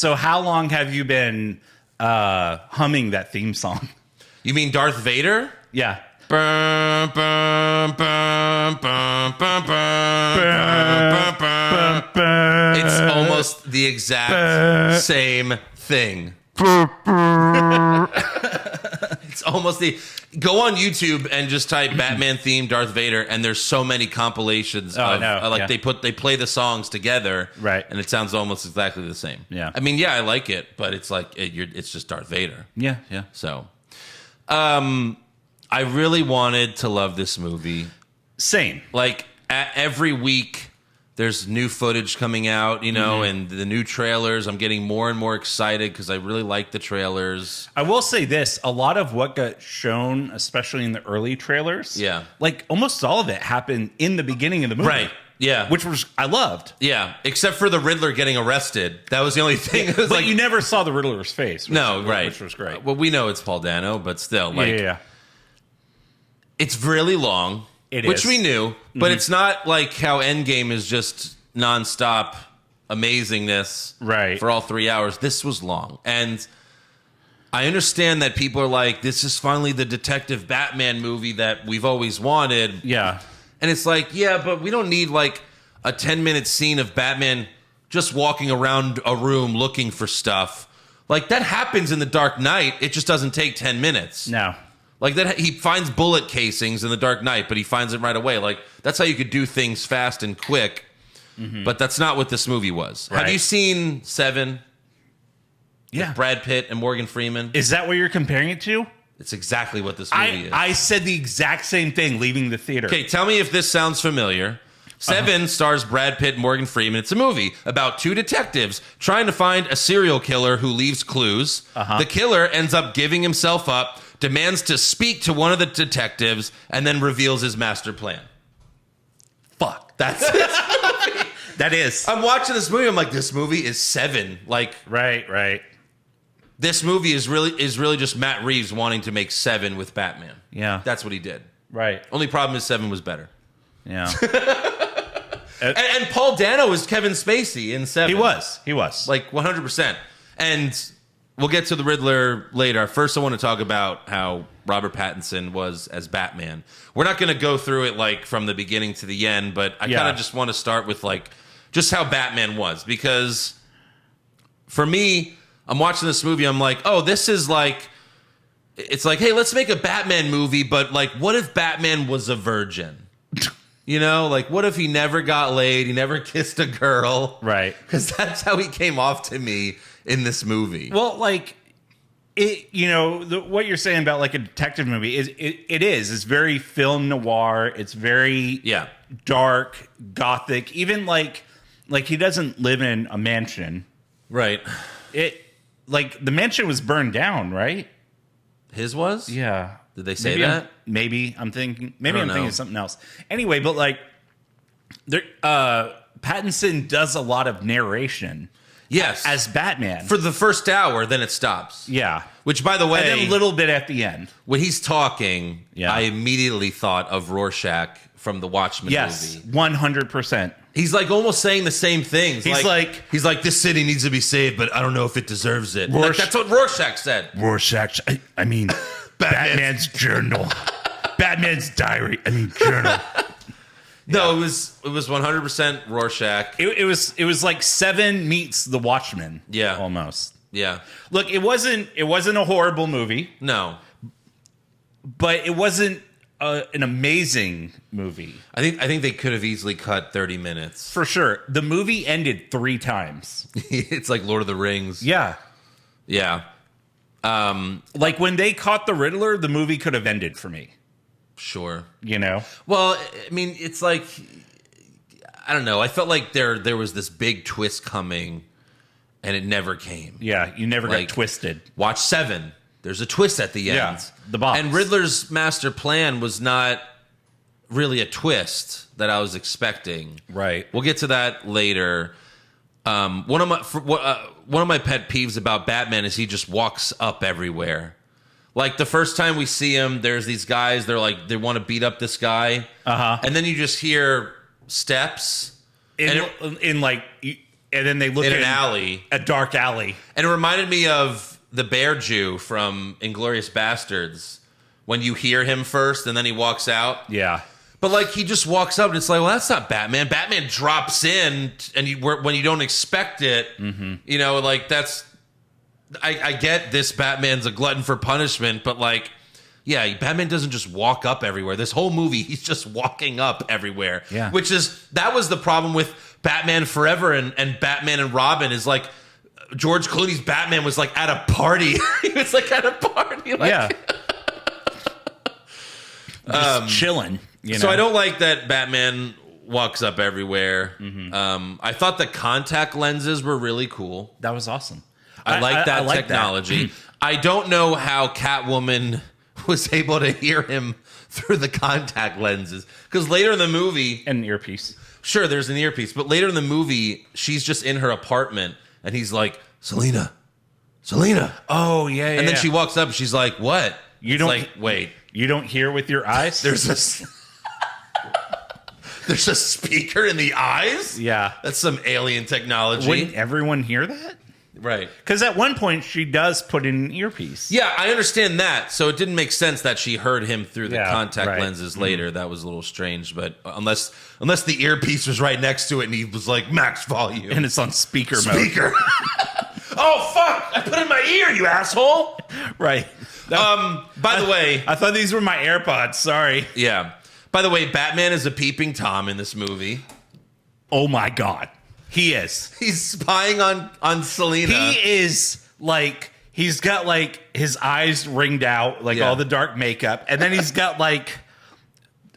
So how long have you been humming that theme song? You mean Darth Vader? Yeah. Bum, bum, bum, bum, bum, bum, bum, bum. It's almost the exact same thing. It's almost the... Go on YouTube and just type Batman theme Darth Vader, and there's so many compilations they play the songs together, right? And it sounds almost exactly the same. Yeah, I mean, yeah, I like it, but it's like it's just Darth Vader. Yeah. So, I really wanted to love this movie. Same. Like every week, there's new footage coming out, and the new trailers. I'm getting more and more excited because I really like the trailers. I will say this, a lot of what got shown, especially in the early trailers, like almost all of it happened in the beginning of the movie. Right. Yeah. Which I loved. Yeah. Except for the Riddler getting arrested. That was the only thing. It was but you never saw the Riddler's face. Right. Which was great. Well, we know it's Paul Dano, but still. Yeah. It's really long. Which we knew, but it's not like how Endgame is just nonstop amazingness for all 3 hours. This was long. And I understand that people are like, this is finally the Detective Batman movie that we've always wanted. Yeah. And it's like, yeah, but we don't need like a 10-minute scene of Batman just walking around a room looking for stuff. Like that happens in The Dark Knight. It just doesn't take 10 minutes. No. Like that, he finds bullet casings in The Dark Knight, but he finds it right away. Like that's how you could do things fast and quick. But that's not what this movie was. Right. Have you seen Seven? Yeah, with Brad Pitt and Morgan Freeman. Is that what you're comparing it to? It's exactly what this movie is. I said the exact same thing leaving the theater. Okay, tell me if this sounds familiar. Seven stars Brad Pitt and Morgan Freeman. It's a movie about two detectives trying to find a serial killer who leaves clues. The killer ends up giving himself up, demands to speak to one of the detectives, and then reveals his master plan. Fuck. That's it. That is. I'm watching this movie. I'm like, this movie is Seven. Like, right. This movie is really just Matt Reeves wanting to make Seven with Batman. Yeah, that's what he did. Right. Only problem is Seven was better. Yeah. and Paul Dano is Kevin Spacey in Seven. He was like 100%. And we'll get to the Riddler later. First, I want to talk about how Robert Pattinson was as Batman. We're not going to go through it like from the beginning to the end, but I kind of just want to start with like just how Batman was, because for me, I'm watching this movie. I'm like, oh, this is like, it's like, hey, let's make a Batman movie, but like, what if Batman was a virgin? You know, like, what if he never got laid? He never kissed a girl. Right. Because that's how he came off to me in this movie. Well, like, what you're saying about like a detective movie is it's very film noir. It's very dark, gothic. Even like he doesn't live in a mansion. Right. Like the mansion was burned down, right? His was? Yeah. Did they say that? Maybe I'm thinking of something else. Anyway, but like Pattinson does a lot of narration. Yes. As Batman. For the first hour, then it stops. Yeah. Which, by the way... And then a little bit at the end. When he's talking, I immediately thought of Rorschach from the Watchmen movie. Yes, 100%. He's like almost saying the same things. He's like, this city needs to be saved, but I don't know if it deserves it. Like, that's what Rorschach said. Rorschach, I mean, Batman's journal. Batman's diary. I mean, journal. No, it was 100% Rorschach. It was like Seven meets The Watchmen. Yeah, almost. Yeah. Look, it wasn't a horrible movie. No, but it wasn't an amazing movie. I think they could have easily cut 30 minutes for sure. The movie ended 3 times. It's like Lord of the Rings. Yeah. Like when they caught the Riddler, the movie could have ended for me. Sure. You know? Well, I mean, it's like, I don't know. I felt like there was this big twist coming, and it never came. Yeah, you never got twisted. Watch Seven. There's a twist at the end. Yeah, the box. And Riddler's master plan was not really a twist that I was expecting. Right. We'll get to that later. One of my pet peeves about Batman is he just walks up everywhere. Like the first time we see him, there's these guys. They're like they want to beat up this guy, and then you just hear steps. and then they look in an alley, a dark alley. And it reminded me of the Bear Jew from Inglourious Bastards when you hear him first and then he walks out. Yeah. But like he just walks up and it's like, well, that's not Batman. Batman drops in and when you don't expect it, you know, like that's. I get this Batman's a glutton for punishment, but like, yeah, Batman doesn't just walk up everywhere. This whole movie, he's just walking up everywhere. Yeah. That was the problem with Batman Forever and Batman and Robin is like George Clooney's Batman was like at a party. He was like at a party. Like, yeah. Just chilling. You know? So I don't like that Batman walks up everywhere. I thought the contact lenses were really cool. That was awesome. I like that technology. That. I don't know how Catwoman was able to hear him through the contact lenses. Because later in the movie... And an earpiece. Sure, there's an earpiece. But later in the movie, she's just in her apartment. And he's like, Selena. Oh, yeah. And then she walks up and she's like, what? You don't... like, wait. You don't hear with your eyes? There's a... There's a speaker in the eyes? Yeah. That's some alien technology. Wouldn't everyone hear that? Right. Because at one point, she does put in an earpiece. Yeah, I understand that. So it didn't make sense that she heard him through the contact lenses later. That was a little strange. But unless the earpiece was right next to it and he was like, max volume. And it's on speaker mode. Oh, fuck! I put it in my ear, you asshole! Right. By the way... I thought these were my AirPods. Sorry. Yeah. By the way, Batman is a peeping Tom in this movie. Oh, my God. He is. He's spying on Selena. He is like, he's got like his eyes ringed out, like all the dark makeup. And then he's got like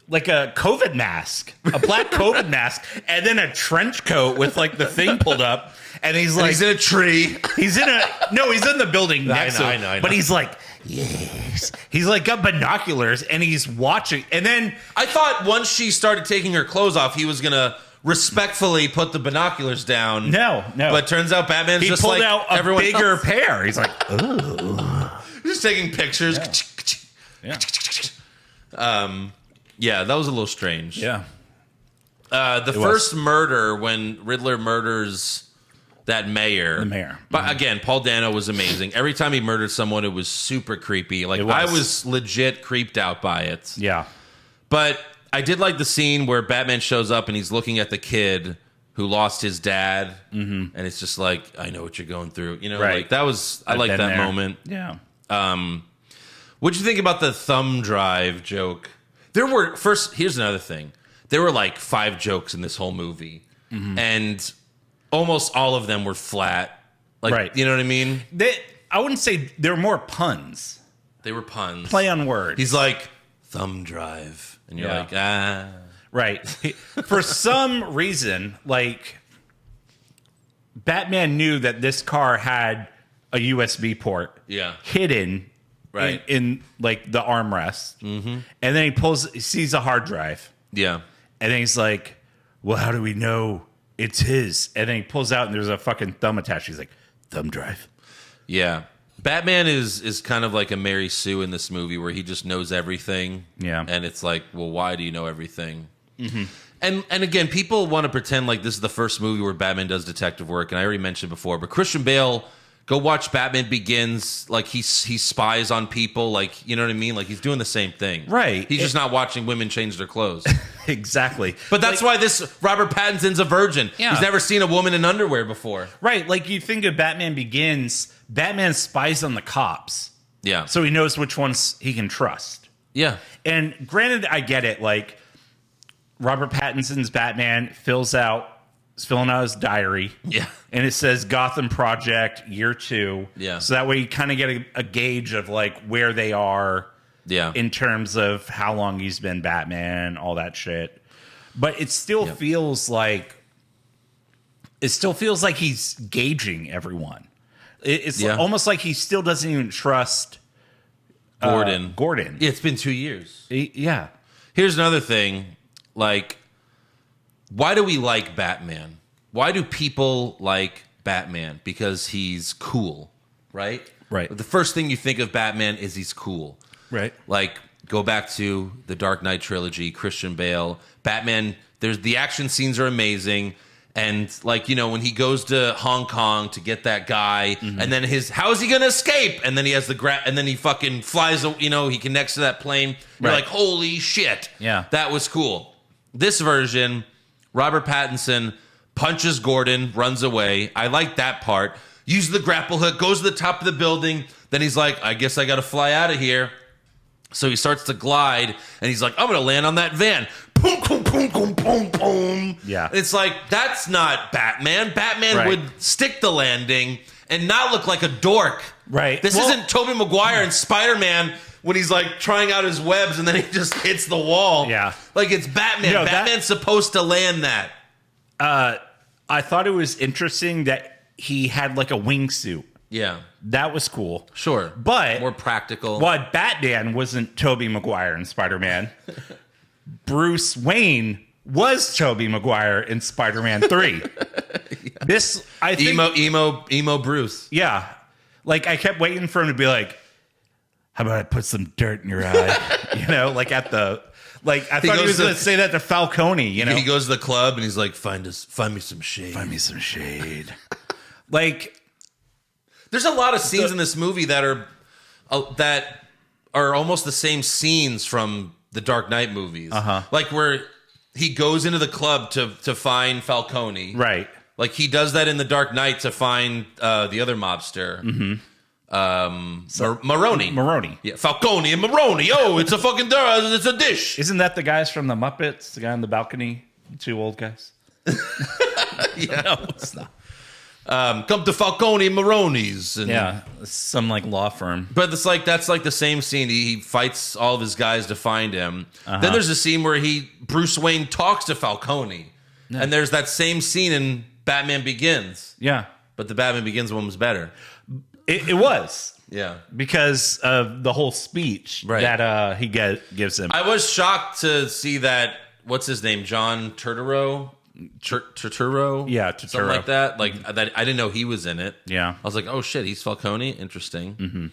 a COVID mask, a black COVID mask, and then a trench coat with like the thing pulled up. And he's like, he's in a tree. He's in the building next to him. I know. But he's like, yes. He's like got binoculars and he's watching. And then I thought once she started taking her clothes off, he was going to respectfully put the binoculars down. No. But turns out Batman's he just pulled like out a everyone bigger else. pair. He's like, oh. Just taking pictures. Yeah. Yeah, that was a little strange. Yeah. The first murder when Riddler murders that mayor. The mayor. But again, Paul Dano was amazing. Every time he murdered someone, it was super creepy. Like I was legit creeped out by it. Yeah. But I did like the scene where Batman shows up and he's looking at the kid who lost his dad, and it's just like, I know what you're going through. You know, like that was I like that moment. Yeah. What'd you think about the thumb drive joke? Here's another thing. There were like 5 jokes in this whole movie, and almost all of them were flat. Like, you know what I mean? I wouldn't say they're more puns. They were puns. Play on words. He's like, thumb drive. And you're like, ah. Right. For some reason, like, Batman knew that this car had a USB port hidden in like, the armrest. And then he sees a hard drive. Yeah. And then he's like, well, how do we know it's his? And then he pulls out and there's a fucking thumb attached. He's like, thumb drive. Yeah. Batman is kind of like a Mary Sue in this movie where he just knows everything. Yeah. And it's like, well, why do you know everything? And again, people want to pretend like this is the first movie where Batman does detective work. And I already mentioned before, but Christian Bale, go watch Batman Begins. Like he spies on people. Like, you know what I mean? Like he's doing the same thing. Right. He's just not watching women change their clothes. Exactly. But that's why this Robert Pattinson's a virgin. Yeah. He's never seen a woman in underwear before. Right. Like you think of Batman Begins, Batman spies on the cops. Yeah. So he knows which ones he can trust. Yeah. And granted, I get it. Like Robert Pattinson's Batman filling out his diary. Yeah. And it says Gotham Project year 2. Yeah. So that way you kind of get a gauge of like where they are. Yeah. In terms of how long he's been Batman, all that shit. But it still feels like he's gauging everyone. It's almost like he still doesn't even trust Gordon. Yeah, it's been 2 years. Yeah. Here's another thing. Like, why do we like Batman? Why do people like Batman? Because he's cool, right? Right. The first thing you think of Batman is he's cool. Right. Like, go back to the Dark Knight trilogy, Christian Bale. Batman, the action scenes are amazing. And like, you know, when he goes to Hong Kong to get that guy, and then how is he going to escape? And then he has and then he fucking flies, you know, he connects to that plane. You're like, holy shit. Yeah. That was cool. This version, Robert Pattinson punches Gordon, runs away. I like that part. Uses the grapple hook, goes to the top of the building. Then he's like, I guess I got to fly out of here. So he starts to glide, and he's like, I'm going to land on that van. Boom, boom, boom, boom, boom, boom. Yeah. It's like, that's not Batman. Batman would stick the landing and not look like a dork. Right. This isn't Tobey Maguire and Spider-Man when he's like trying out his webs and then he just hits the wall. Yeah. Like, it's Batman. No, Batman's supposed to land that. I thought it was interesting that he had like a wingsuit. Yeah. That was cool. Sure. But more practical. But Batman wasn't Tobey Maguire in Spider-Man. Bruce Wayne was Tobey Maguire in Spider-Man 3. This, I think, emo Bruce. yeah. Like, I kept waiting for him to be like, how about I put some dirt in your eye? You know, like at the, like, I thought he was going to say that to Falcone, you know? He goes to the club and he's like, find me some shade. Find me some shade. Like, there's a lot of scenes in this movie that are almost the same scenes from the Dark Knight movies. Like where he goes into the club to find Falcone. right. Like he does that in the Dark Knight to find the other mobster. Maroni. Maroni. Yeah, Falcone and Maroni. Oh, it's a fucking it's a dish. Isn't that the guys from the Muppets? The guy on the balcony? The two old guys? Yeah. No, it's not. Come to Falcone and Maroni's. And, Yeah, some like law firm. But it's like that's like the same scene. He fights all of his guys to find him. Then there's a scene where Bruce Wayne talks to Falcone. Yeah. And there's that same scene in Batman Begins. Yeah. But the Batman Begins one was better. It was. Yeah. Because of the whole speech that he gives him. I was shocked to see that, what's his name? John Turturro? Turturro? Yeah, Turturro. Something like that. Like that. I didn't know he was in it. Yeah. I was like, oh shit, he's Falcone? Interesting.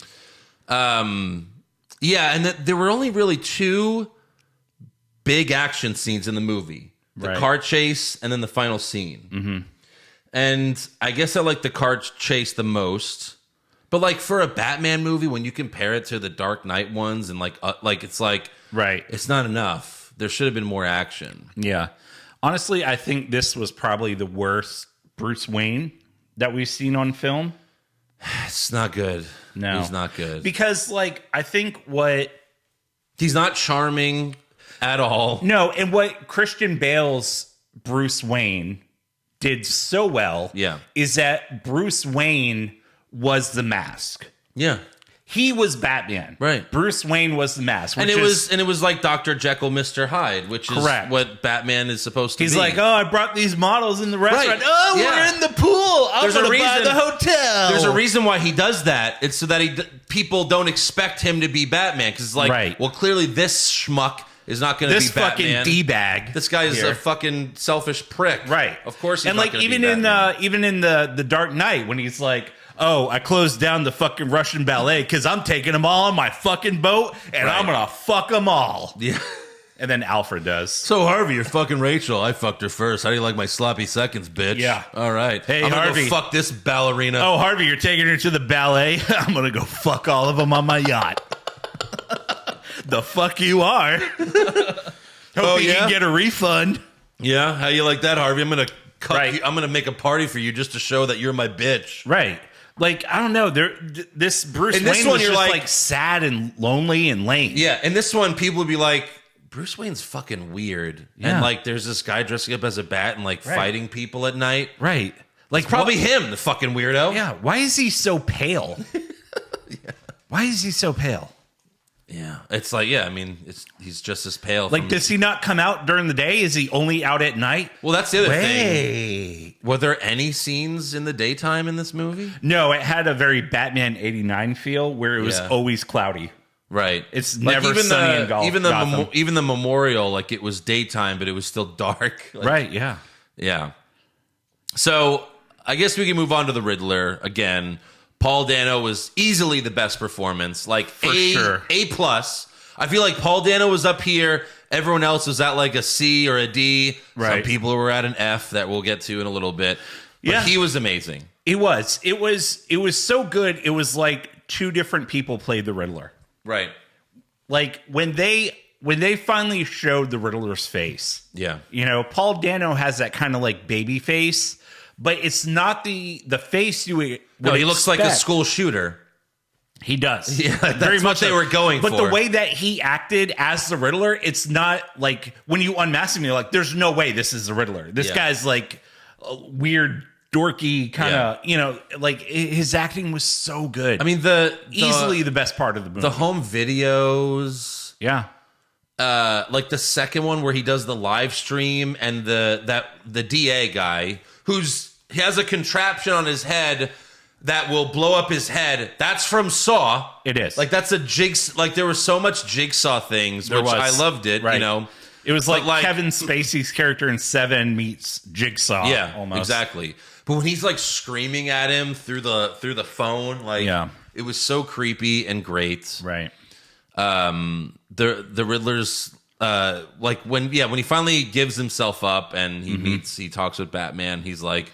Yeah, and there were only really two big action scenes in the movie. The car chase and then the final scene. And I guess I like the car chase the most. But like for a Batman movie, when you compare it to the Dark Knight ones and like it's like it's not enough. There should have been more action. Yeah. Honestly, I think this was probably the worst Bruce Wayne that we've seen on film. It's not good. No. He's not good. Because like I think he's not charming at all. No, and what Christian Bale's Bruce Wayne did so well is that Bruce Wayne was the mask. Yeah. He was Batman. Right. Bruce Wayne was the mask. And it was like Dr. Jekyll, Mr. Hyde, which is what Batman is supposed to be. He's like, oh, I brought these models in the restaurant. Right. Oh, we're in the pool. I'm going to buy the hotel. There's a reason why he does that. It's so that people don't expect him to be Batman. Because it's like, well, clearly this schmuck is not going to be Batman. This fucking D-bag. This guy is a fucking selfish prick. Right. Of course he's and not like going to be even Batman. even in the Dark Knight when he's like, oh, I closed down the fucking Russian ballet because I'm taking them all on my fucking boat and I'm going to fuck them all. Yeah. And then Alfred does. So, Harvey, you're fucking Rachel. I fucked her first. How do you like my sloppy seconds, bitch? Yeah. All right. Hey, I'm gonna Harvey. go fuck this ballerina. Oh, Harvey, you're taking her to the ballet? I'm going to go fuck all of them on my yacht. The fuck you are. Hope you can get a refund. Yeah? How you like that, Harvey? I'm going to I'm going to make a party for you just to show that you're my bitch. Right. Like, I don't know. This Bruce Wayne was just like sad and lonely and lame. Yeah. And this one, people would be like, Bruce Wayne's fucking weird. Yeah. And like, there's this guy dressing up as a bat and like fighting people at night. Right. Like, probably him, the fucking weirdo. Yeah. Why is he so pale? Why is he so pale? Yeah. It's like, I mean, he's just as pale. Like, does he not come out during the day? Is he only out at night? Well, that's the other thing. Were there any scenes in the daytime in this movie? No, it had a very Batman 89 feel where it was always cloudy. Right. It's never sunny in Gotham. Even the memorial, like it was daytime, but it was still dark. Like, right, yeah. Yeah. So I guess we can move on to the Riddler again. Paul Dano was easily the best performance, like A+. I feel like Paul Dano was up here. Everyone else was at like a C or a D. Right. Some people were at an F that we'll get to in a little bit. But he was amazing. It was so good. It was like two different people played the Riddler. Right. Like when they finally showed the Riddler's face. Yeah. You know, Paul Dano has that kind of like baby face, but it's not the face you would No, he looks like a expect. school shooter. He does. Yeah, that's what they were going but for. But the way that he acted as the Riddler, it's not like when you unmask him, you're like, there's no way this is the Riddler. This guy's like a weird, dorky kind of, you know, like his acting was so good. I mean, easily the best part of the movie. The home videos. Yeah. Like the second one where he does the live stream and the DA guy he has a contraption on his head that will blow up his head. That's from Saw. It is. Like that's a like there was so much Jigsaw things, which I loved it, right. you know. It was like Kevin Spacey's character in Seven meets Jigsaw. Yeah, almost. Exactly. But when he's like screaming at him through the phone, like it was so creepy and great. Right. The Riddler's like when he finally gives himself up and he talks with Batman, he's like,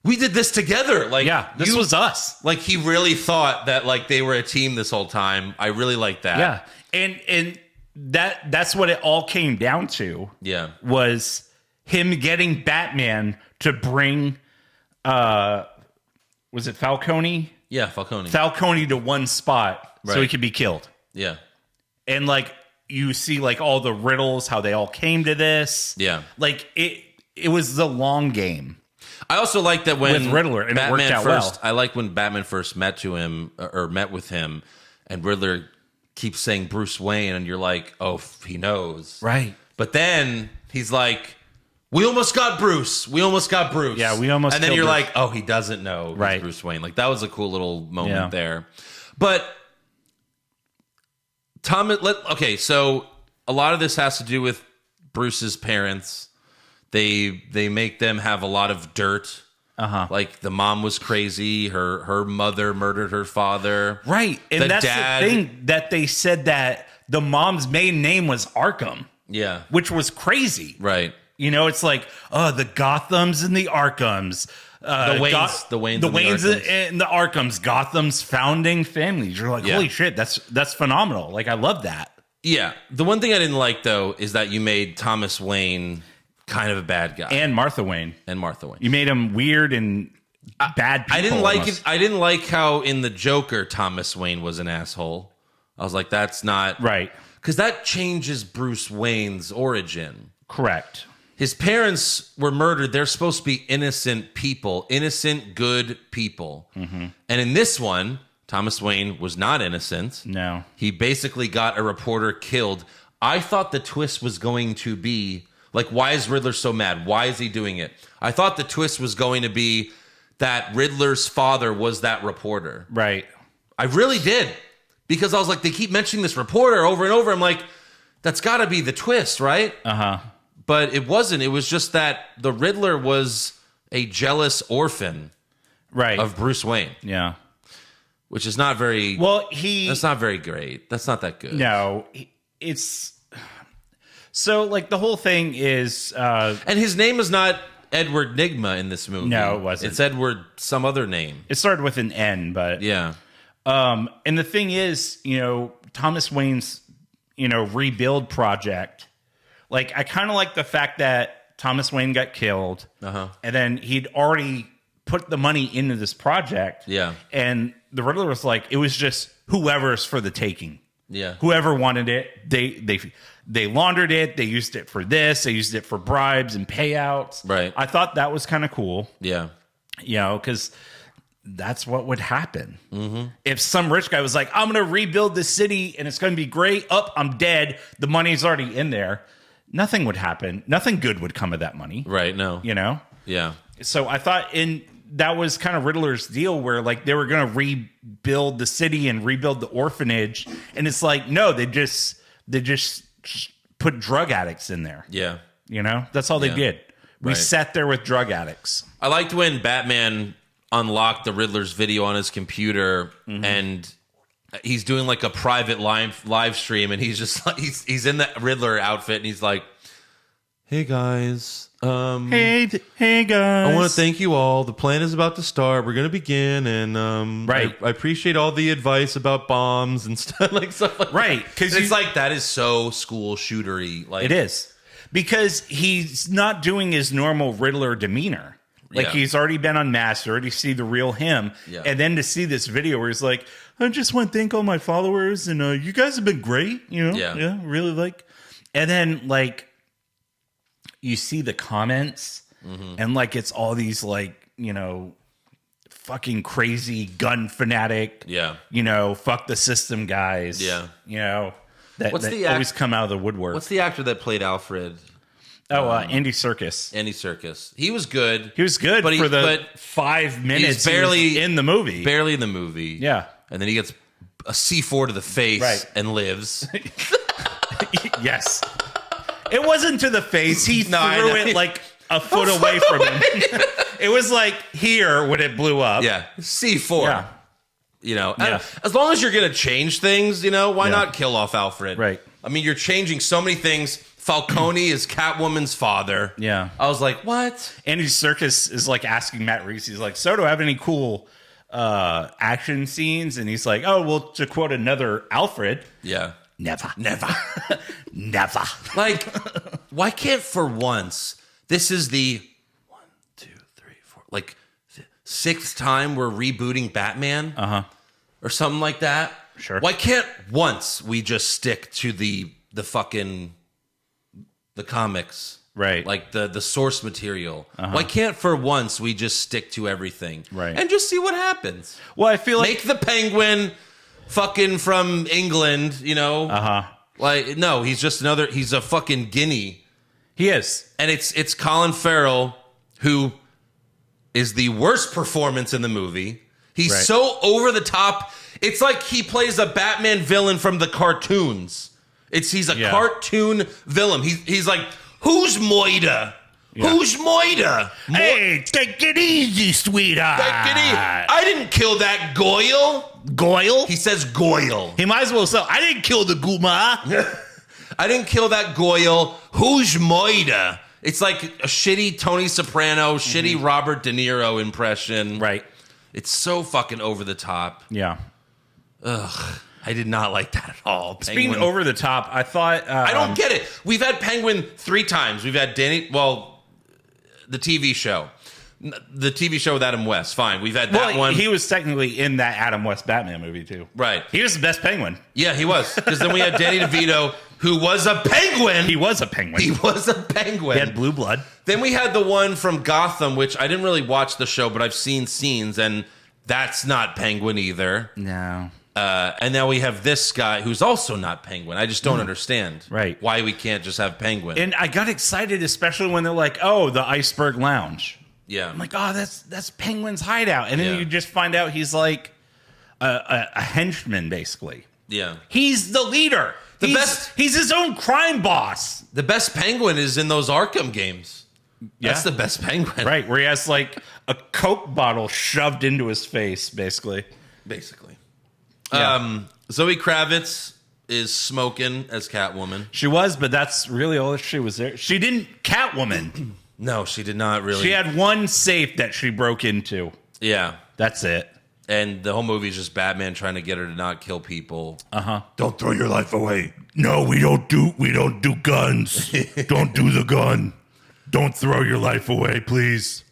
we did this together. Like, this was us. Like he really thought that like they were a team this whole time. I really like that. Yeah. And that's what it all came down to. Yeah. Was him getting Batman to bring was it Falcone? Yeah, Falcone. Falcone to one spot so Right. he could be killed. Yeah. And like you see like all the riddles, how they all came to this. Yeah. Like it was the long game. I also like that when With Riddler, and it worked out well. I like when Batman first met with him, and Riddler keeps saying Bruce Wayne, and you're like, oh, he knows, Right. But then he's like, we almost got Bruce. Yeah, we almost. And then killed you're Bruce. like, oh, he doesn't know Right. it's Bruce Wayne. Like that was a cool little moment Yeah. there. But okay, so a lot of this has to do with Bruce's parents. They make them have a lot of dirt. Like the mom was crazy. Her mother murdered her father. Right. And that's the thing that they said that the mom's maiden name was Arkham. Yeah. Which was crazy. Right. You know, it's like, the Gothams and the Arkhams. The Waynes and the Arkhams. Gotham's founding families. You're like, holy shit, that's phenomenal. Like, I love that. Yeah. The one thing I didn't like, though, is that you made Thomas Wayne kind of a bad guy. And Martha Wayne. You made him weird and bad people. I didn't like it. I didn't like how in the Joker, Thomas Wayne was an asshole. I was like, that's not... Right. Because that changes Bruce Wayne's origin. Correct. His parents were murdered. They're supposed to be innocent people. Innocent, good people. Mm-hmm. And in this one, Thomas Wayne was not innocent. No. He basically got a reporter killed. I thought the twist was going to be... Like, why is Riddler so mad? Why is he doing it? I thought the twist was going to be that Riddler's father was that reporter. Right. I really did. Because I was like, they keep mentioning this reporter over and over. I'm like, that's got to be the twist, right? Uh-huh. But it wasn't. It was just that the Riddler was a jealous orphan of Bruce Wayne. Yeah. Which is not very... Well, That's not very great. That's not that good. No. It's... So, like, the whole thing is... and his name is not Edward Nygma in this movie. No, it wasn't. It's Edward some other name. It started with an N, but... Yeah. And the thing is, you know, Thomas Wayne's, you know, rebuild project... Like, I kind of like the fact that Thomas Wayne got killed, and then he'd already put the money into this project. Yeah. And the Riddler was like, it was just whoever's for the taking. Yeah. Whoever wanted it, they laundered it. They used it for this. They used it for bribes and payouts. Right. I thought that was kind of cool. Yeah. You know, because that's what would happen. Mm-hmm. If some rich guy was like, I'm going to rebuild this city and it's going to be great. I'm dead. The money's already in there. Nothing would happen. Nothing good would come of that money. Right. No. You know? Yeah. So I thought that was kind of Riddler's deal where like they were going to rebuild the city and rebuild the orphanage. And it's like, no, they just put drug addicts in there. Yeah. You know, that's all they did. We sat there with drug addicts. I liked when Batman unlocked the Riddler's video on his computer and he's doing like a private live stream, and he's just like, he's in the Riddler outfit, and he's like, "Hey guys, hey guys, I want to thank you all. The plan is about to start. We're going to begin, and right. I appreciate all the advice about bombs and stuff like that. Right, because it's like that is so school shootery. Like it is, because he's not doing his normal Riddler demeanor. Like he's already been unmasked, already see the real him, and then to see this video where he's like, "I just want to thank all my followers, and you guys have been great, really like," and then like you see the comments, and like it's all these like fucking crazy gun fanatic, fuck the system guys, that always come out of the woodwork. What's the actor that played Alfred? Andy Serkis. Andy Serkis. He was good. He was good for the 5 minutes barely in the movie. Barely in the movie. Yeah. And then he gets a C4 to the face and lives. Yes. It wasn't to the face. He threw it like a foot away from him. It was like here when it blew up. Yeah. C4. Yeah. As long as you're going to change things, why not kill off Alfred? Right. I mean, you're changing so many things. Falcone is Catwoman's father. Yeah. I was like, what? Andy Serkis is like asking Matt Reeves, he's like, so do I have any cool action scenes? And he's like, oh, well, to quote another Alfred. Yeah. Never. Never. Like, why can't for once, this is the 1, 2, 3, 4, like 6th time we're rebooting Batman? Or something like that? Sure. Why can't once we just stick to the fucking... the comics, right? Like the source material. Why can't for once we just stick to everything, right? And just see what happens? Well, I feel like make the Penguin fucking from England, Like no, he's just another. He's a fucking guinea. He is, and it's Colin Farrell who is the worst performance in the movie. He's so over the top. It's like he plays a Batman villain from the cartoons. He's a cartoon villain. He's like, who's Moida? Yeah. Who's Moida? Hey, take it easy, sweetheart. Take it easy. I didn't kill that Goyle. Goyle? He says Goyle. He might as well say, I didn't kill the Guma. I didn't kill that Goyle. Who's Moida? It's like a shitty Tony Soprano, shitty Robert De Niro impression. Right. It's so fucking over the top. Yeah. Ugh. I did not like that at all. Speaking over the top, I thought... I don't get it. We've had Penguin 3 times. We've had the TV show. The TV show with Adam West. Fine. We've had that one. He was technically in that Adam West Batman movie, too. Right. He was the best Penguin. Yeah, he was. Because then we had Danny DeVito, who was a penguin. He was a penguin. He was a penguin. He had blue blood. Then we had the one from Gotham, which I didn't really watch the show, but I've seen scenes, and that's not Penguin either. No. And now we have this guy who's also not Penguin. I just don't understand why we can't just have Penguin. And I got excited, especially when they're like, oh, the Iceberg Lounge. Yeah. I'm like, oh, that's Penguin's hideout. And then you just find out he's like a henchman, basically. Yeah. He's the leader. He's his own crime boss. The best Penguin is in those Arkham games. That's the best Penguin. Right, where he has like a Coke bottle shoved into his face, basically. Yeah. Zoe Kravitz is smoking as Catwoman. She was, but that's really all she was there. She didn't Catwoman. No, she did not really. She had one safe that she broke into. Yeah. That's it. And the whole movie is just Batman trying to get her to not kill people. Don't throw your life away. No, we don't do guns. Don't do the gun. Don't throw your life away, please.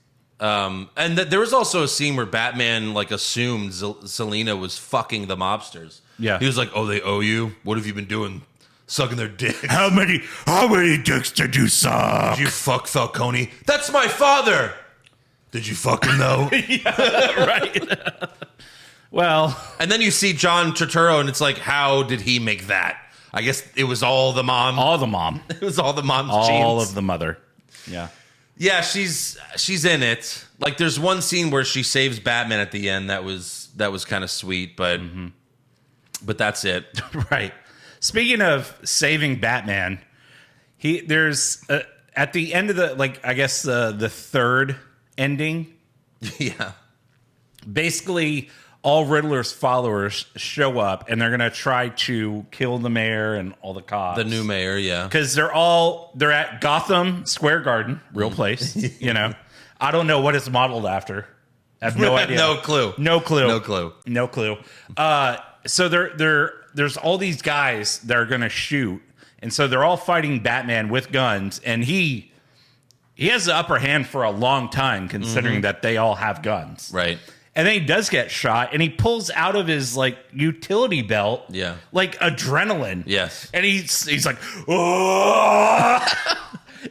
And there was also a scene where Batman like assumed Selena was fucking the mobsters. Yeah. He was like, "Oh, they owe you? What have you been doing? Sucking their dicks? How many dicks did you suck? Did you fuck Falcone? That's my father. Did you fuck him though?" Yeah, right. Well, and then you see John Turturro, and it's like, how did he make that? I guess it was all the mom. All the mom. It was all the mom's all genes. of the mother. Yeah. Yeah, she's in it. Like, there's one scene where she saves Batman at the end that was kind of sweet, but that's it. Right. Speaking of saving Batman, there's at the end of the third ending. Yeah. Basically, all Riddler's followers show up, and they're going to try to kill the mayor and all the cops. The new mayor, yeah. Because they're at Gotham Square Garden, real place, you know. I don't know what it's modeled after. I have no idea. No clue. So there's all these guys that are going to shoot, and so they're all fighting Batman with guns, and he has the upper hand for a long time, considering that they all have guns. Right. And then he does get shot, and he pulls out of his like utility belt, like adrenaline. Yes. And he's like, oh!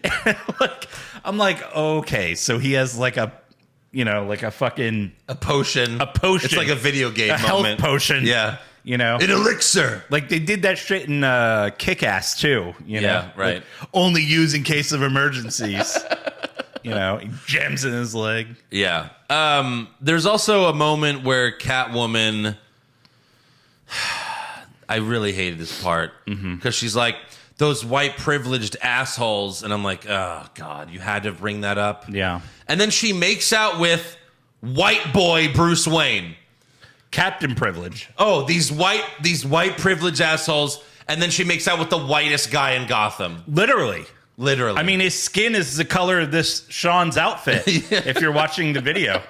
And like, I'm like, okay, so he has like a, you know, like a fucking potion. It's like a video game a moment. Health potion. Yeah. You know, an elixir. Like they did that shit in Kick-Ass too. You know, yeah, right. Like, only use in case of emergencies. You know, he jams in his leg. Yeah. There's also a moment where Catwoman. I really hated this part because she's like, those white privileged assholes, and I'm like, oh God, you had to bring that up. Yeah. And then she makes out with white boy Bruce Wayne. Captain Privilege. Oh, these white privileged assholes, and then she makes out with the whitest guy in Gotham. Literally. I mean, his skin is the color of this Sean's outfit. Yeah. If you're watching the video,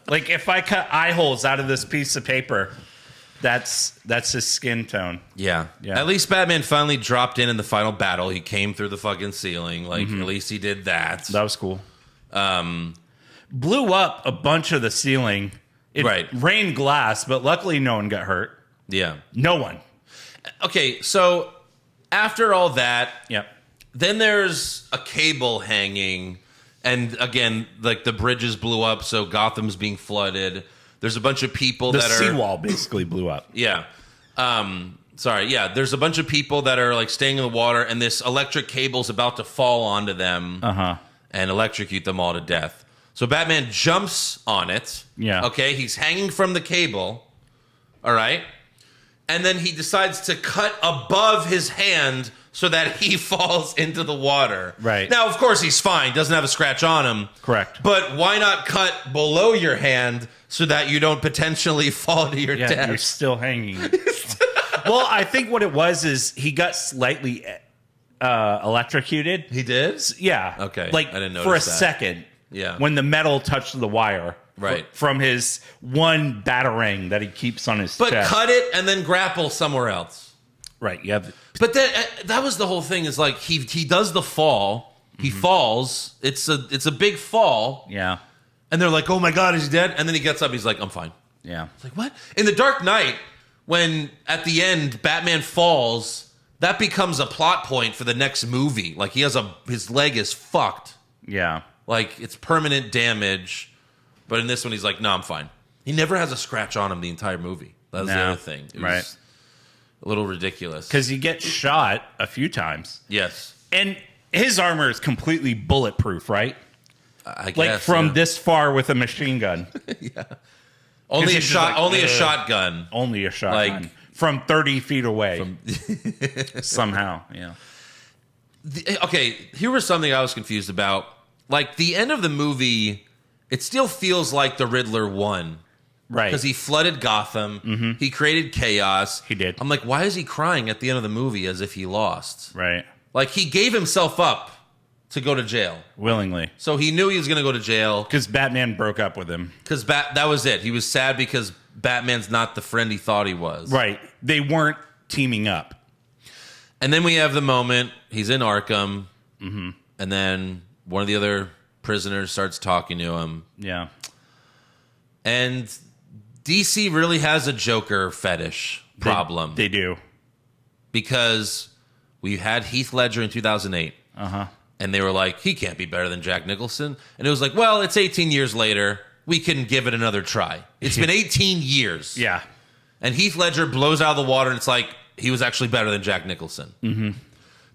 like if I cut eye holes out of this piece of paper, that's his skin tone. Yeah. At least Batman finally dropped in the final battle. He came through the fucking ceiling. Like at least he did that. That was cool. Blew up a bunch of the ceiling. It rained glass, but luckily no one got hurt. Yeah. No one. Okay, so after all that, yep. Then there's a cable hanging, and again, like the bridges blew up, so Gotham's being flooded. There's a bunch of people that are... The seawall basically blew up. Yeah. There's a bunch of people that are like staying in the water, and this electric cable's about to fall onto them and electrocute them all to death. So Batman jumps on it. Yeah. Okay, he's hanging from the cable. All right. And then he decides to cut above his hand so that he falls into the water. Right. Now, of course, he's fine. Doesn't have a scratch on him. Correct. But why not cut below your hand so that you don't potentially fall to your death? You're still hanging. Well, I think what it was is he got slightly electrocuted. He did? Yeah. Okay. Like I didn't notice for a that. second. Yeah. When the metal touched the wire. Right. From his one batarang that he keeps on his chest. But cut it and then grapple somewhere else. Right. Yeah. But that was the whole thing. Is like he does the fall. He falls. It's a big fall. Yeah. And they're like, oh my God, is he dead? And then he gets up. He's like, I'm fine. Yeah. It's like, what? In The Dark Knight, when at the end Batman falls, that becomes a plot point for the next movie. Like his leg is fucked. Yeah. Like it's permanent damage. But in this one, he's like, no, I'm fine. He never has a scratch on him the entire movie. That was the other thing. It was a little ridiculous. Because he gets shot a few times. Yes. And his armor is completely bulletproof, right? I guess. Like from this far with a machine gun. Yeah. Only a shotgun. Only a shotgun. From 30 feet away. Somehow, yeah. Okay, here was something I was confused about. Like, the end of the movie, it still feels like the Riddler won. Right. Because he flooded Gotham. Mm-hmm. He created chaos. He did. I'm like, why is he crying at the end of the movie as if he lost? Right. Like, he gave himself up to go to jail. Willingly. So he knew he was going to go to jail. Because Batman broke up with him. Because that was it. He was sad because Batman's not the friend he thought he was. Right. They weren't teaming up. And then we have the moment, he's in Arkham, and then one of the other prisoners starts talking to him. Yeah. And DC really has a Joker fetish problem. They do. Because we had Heath Ledger in 2008. And they were like, he can't be better than Jack Nicholson. And it was like, well, it's 18 years later. We can give it another try. It's been 18 years. Yeah. And Heath Ledger blows out of the water, and it's like, he was actually better than Jack Nicholson.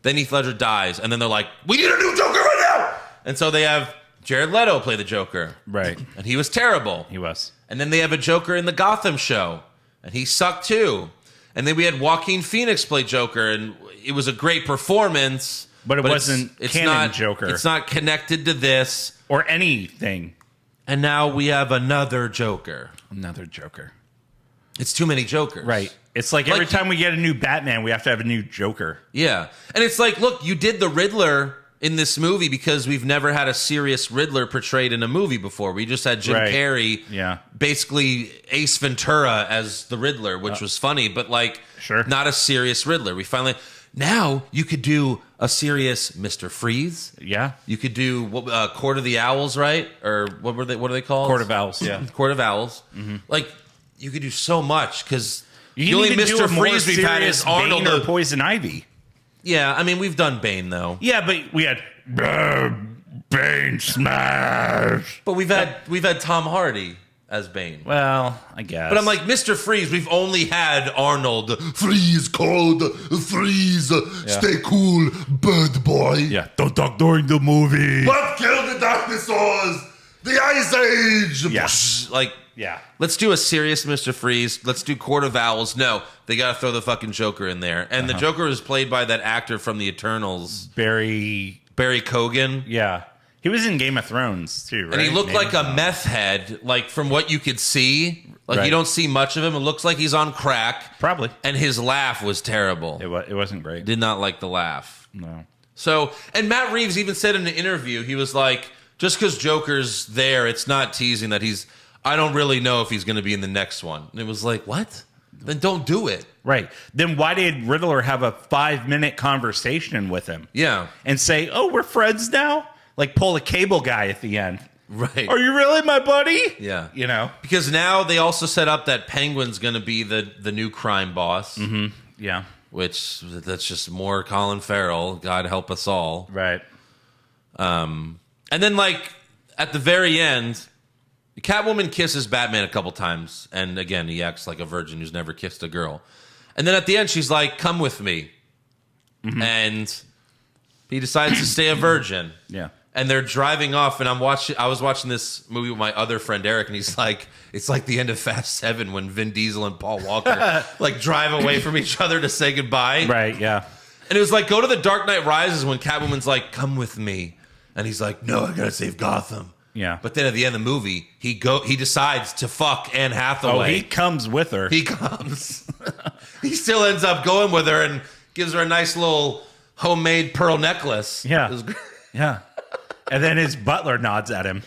Then Heath Ledger dies, and then they're like, we need a new Joker right now! And so they have Jared Leto play the Joker. Right. And he was terrible. He was. And then they have a Joker in the Gotham show, and he sucked too. And then we had Joaquin Phoenix play Joker, and it was a great performance. But it wasn't it's canon not, Joker. It's not connected to this. Or anything. And now we have another Joker. Another Joker. It's too many Jokers. Right. It's like every time we get a new Batman, we have to have a new Joker. Yeah. And it's like, look, you did the Riddler in this movie because we've never had a serious Riddler portrayed in a movie before. We just had Jim Carrey, basically Ace Ventura as the Riddler, which was funny, but like, not a serious Riddler. We finally, now you could do a serious Mr. Freeze. Yeah. You could do Court of the Owls, right? Or what are they called? Court of Owls, yeah. Court of Owls. Mm-hmm. Like, you could do so much because the only Mr. Freeze we've had is Arnold or Poison Ivy. Yeah, I mean, we've done Bane, though. Yeah, but we had Bane Smash. But we've had Tom Hardy as Bane. Well, I guess. But I'm like, Mr. Freeze, we've only had Arnold. Freeze, cold, freeze, stay cool, bird boy. Yeah, don't talk during the movie. What killed the dinosaurs? The Ice Age. Yes. Like, yeah. Let's do a serious Mr. Freeze. Let's do Court of Owls. No, they got to throw the fucking Joker in there. And the Joker was played by that actor from the Eternals. Barry Keoghan. Yeah. He was in Game of Thrones, too, right? And he looked like a meth head, like from what you could see. Like, you don't see much of him. It looks like he's on crack. Probably. And his laugh was terrible. It wasn't great. Did not like the laugh. No. So, and Matt Reeves even said in an interview, he was like, just because Joker's there, it's not teasing that I don't really know if he's going to be in the next one. And it was like, what? Then don't do it. Right. Then why did Riddler have a 5-minute conversation with him? Yeah. And say, oh, we're friends now? Like pull a cable guy at the end. Right. Are you really my buddy? Yeah. You know? Because now they also set up that Penguin's going to be the new crime boss. Mm-hmm. Yeah. Which, that's just more Colin Farrell. God help us all. Right. And then, like, at the very end, Catwoman kisses Batman a couple times. And again, he acts like a virgin who's never kissed a girl. And then at the end, she's like, come with me. Mm-hmm. And he decides to stay a virgin. Yeah. And they're driving off, and I was watching this movie with my other friend Eric, and he's like, it's like the end of Fast 7 when Vin Diesel and Paul Walker like drive away from each other to say goodbye. Right, yeah. And it was like, go to the Dark Knight Rises when Catwoman's like, come with me. And he's like, no, I gotta save Gotham. Yeah. But then at the end of the movie, he decides to fuck Anne Hathaway. Oh, he comes with her. He comes. He still ends up going with her and gives her a nice little homemade pearl necklace. Yeah. Yeah. And then his butler nods at him.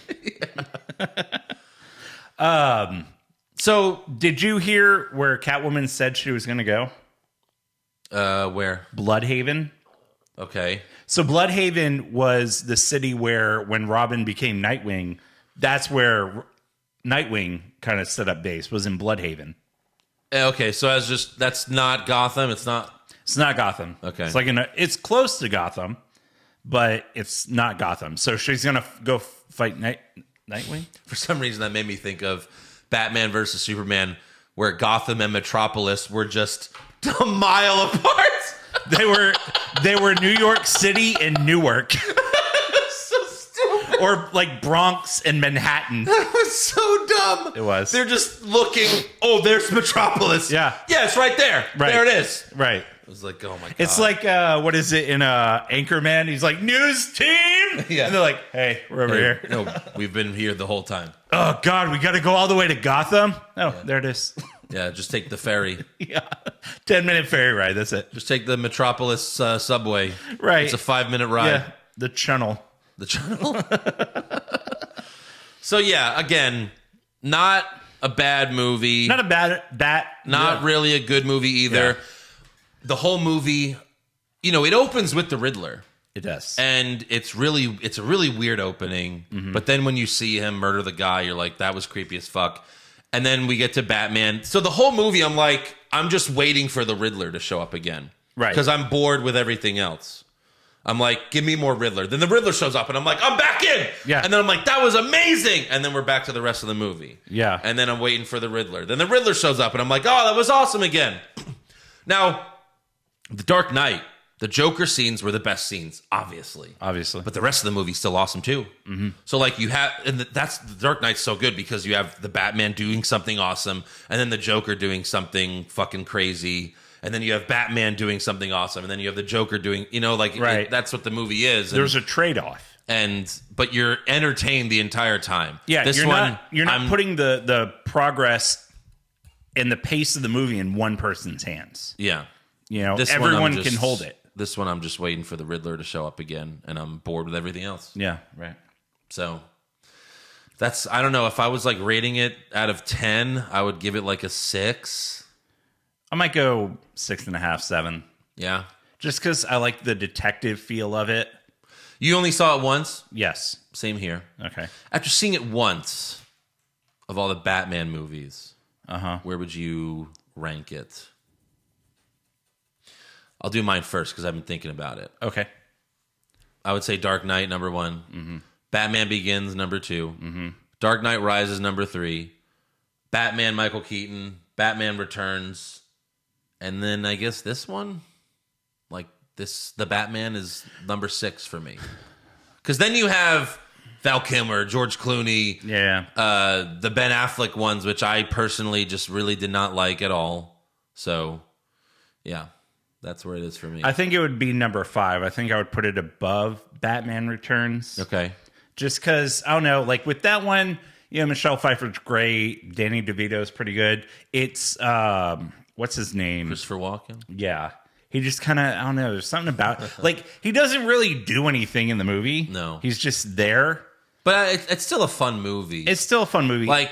Yeah. So did you hear where Catwoman said she was going to go? Where? Bloodhaven. Okay. So Bloodhaven was the city where, when Robin became Nightwing, that's where Nightwing kind of set up base, was in Bloodhaven. Okay, so that's not Gotham. It's not Gotham. Okay. It's like it's close to Gotham, but it's not Gotham. So she's gonna go fight Nightwing. For some reason, that made me think of Batman versus Superman, where Gotham and Metropolis were just a mile apart. They were New York City and Newark. So stupid. Or like Bronx and Manhattan. That was so dumb. It was. They're just looking. Oh, there's Metropolis. Yeah. Yeah, it's right there. Right. There it is. Right. I was like, oh my God. It's like, what is it in Anchorman? He's like, news team. Yeah. And they're like, hey, we're over here. No, we've been here the whole time. Oh, God, we got to go all the way to Gotham? Oh, there it is. Yeah, just take the ferry. Yeah. 10-minute ferry ride. That's it. Just take the Metropolis subway. Right. It's a 5-minute ride. Yeah. The channel. The channel. So, yeah, again, not a bad movie. Not a bad. Not really a good movie either. Yeah. The whole movie, it opens with the Riddler. It does. And it's a really weird opening. Mm-hmm. But then when you see him murder the guy, you're like, that was creepy as fuck. And then we get to Batman. So the whole movie, I'm like, I'm just waiting for the Riddler to show up again. Right. Because I'm bored with everything else. I'm like, give me more Riddler. Then the Riddler shows up and I'm like, I'm back in. Yeah. And then I'm like, that was amazing. And then we're back to the rest of the movie. Yeah. And then I'm waiting for the Riddler. Then the Riddler shows up and I'm like, oh, that was awesome again. Now, The Dark Knight, the Joker scenes were the best scenes, obviously. But the rest of the movie's still awesome too. Mm-hmm. So like that's The Dark Knight's so good because you have the Batman doing something awesome and then the Joker doing something fucking crazy. And then you have Batman doing something awesome. And then you have the Joker doing, right. That's what the movie is. There's a trade-off. but you're entertained the entire time. Yeah, this you're not putting the progress and the pace of the movie in one person's hands. Yeah. You know, everyone can hold it. This one, I'm just waiting for the Riddler to show up again, and I'm bored with everything else. Yeah, right. So I don't know. If I was like rating it out of 10, I would give it like a 6. I might go 6.5, 7. Yeah. Just because I like the detective feel of it. You only saw it once? Yes. Same here. Okay. After seeing it once, of all the Batman movies, where would you rank it? I'll do mine first because I've been thinking about it. Okay. I would say Dark Knight, number 1. Batman Begins, number 2. Dark Knight Rises, number 3. Batman, Michael Keaton. Batman Returns. And then I guess this one? Like the Batman is number 6 for me. Because then you have Val Kilmer, George Clooney. Yeah. The Ben Affleck ones, which I personally just really did not like at all. So, yeah. That's where it is for me. I think it would be number 5. I think I would put it above Batman Returns. Okay. Just because, I don't know, like with that one, you know, Michelle Pfeiffer's great. Danny DeVito's pretty good. It's, what's his name? Christopher Walken? Yeah. He just kind of, I don't know, there's something about, like, he doesn't really do anything in the movie. No. He's just there. But it's still a fun movie. It's still a fun movie. Like,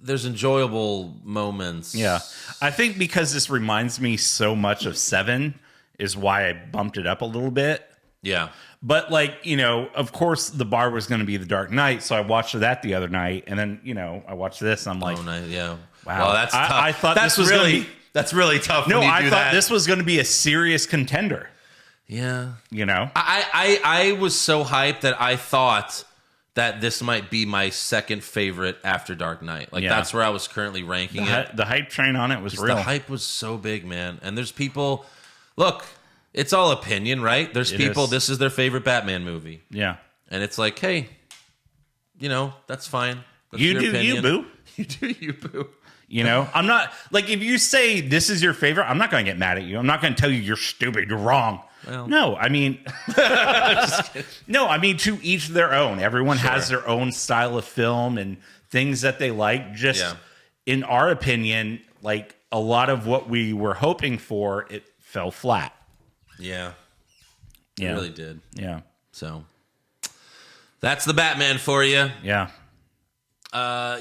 there's enjoyable moments. Yeah. I think because this reminds me so much of 7 is why I bumped it up a little bit. Yeah. But, like, you know, of course, the bar was going to be The Dark Knight, so I watched that the other night, and then, you know, I watched this, and I'm like, yeah. Wow. Well, that's tough. I thought that's this was really, going to be... That's really tough. No, I thought this was going to be a serious contender. Yeah. You know? I was so hyped that I thought that this might be my second favorite after Dark Knight. Like, that's where I was currently ranking it. The hype train on it was real. The hype was so big, man. And there's people... Look... It's all opinion, right? There's people, this is their favorite Batman movie. Yeah. And it's like, hey, you know, that's fine. That's you do opinion. You, boo. You do you, boo. You know, I'm not, like, if you say this is your favorite, I'm not going to get mad at you. I'm not going to tell you you're stupid, you're wrong. Well, no, I mean, no, I mean, to each their own. Everyone has their own style of film and things that they like. Just in our opinion, like, a lot of what we were hoping for, it fell flat. Yeah. It really did. Yeah. So that's the Batman for you. Yeah.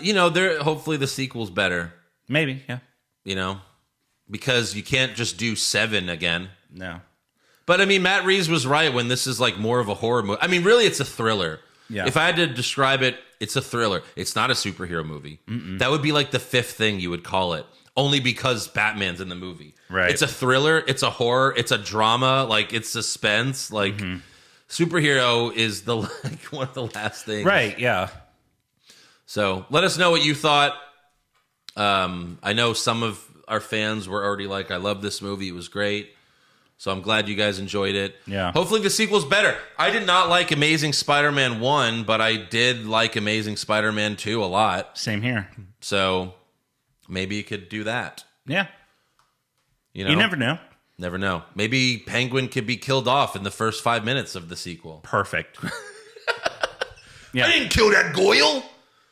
You know, hopefully the sequel's better. Maybe, yeah. You know, because you can't just do 7 again. No. But I mean, Matt Reeves was right when this is like more of a horror movie. I mean, really, it's a thriller. Yeah. If I had to describe it, it's a thriller. It's not a superhero movie. That would be like the 5th thing you would call it. Only because Batman's in the movie. Right. It's a thriller. It's a horror. It's a drama. Like, it's suspense. Like, superhero is like one of the last things. Right, yeah. So, let us know what you thought. I know some of our fans were already like, I love this movie. It was great. So, I'm glad you guys enjoyed it. Yeah. Hopefully, the sequel's better. I did not like Amazing Spider-Man 1, but I did like Amazing Spider-Man 2 a lot. Same here. So... maybe you could do that. Yeah. You know? You never know. Never know. Maybe Penguin could be killed off in the first 5 minutes of the sequel. Perfect. Yeah. I didn't kill that Goyle.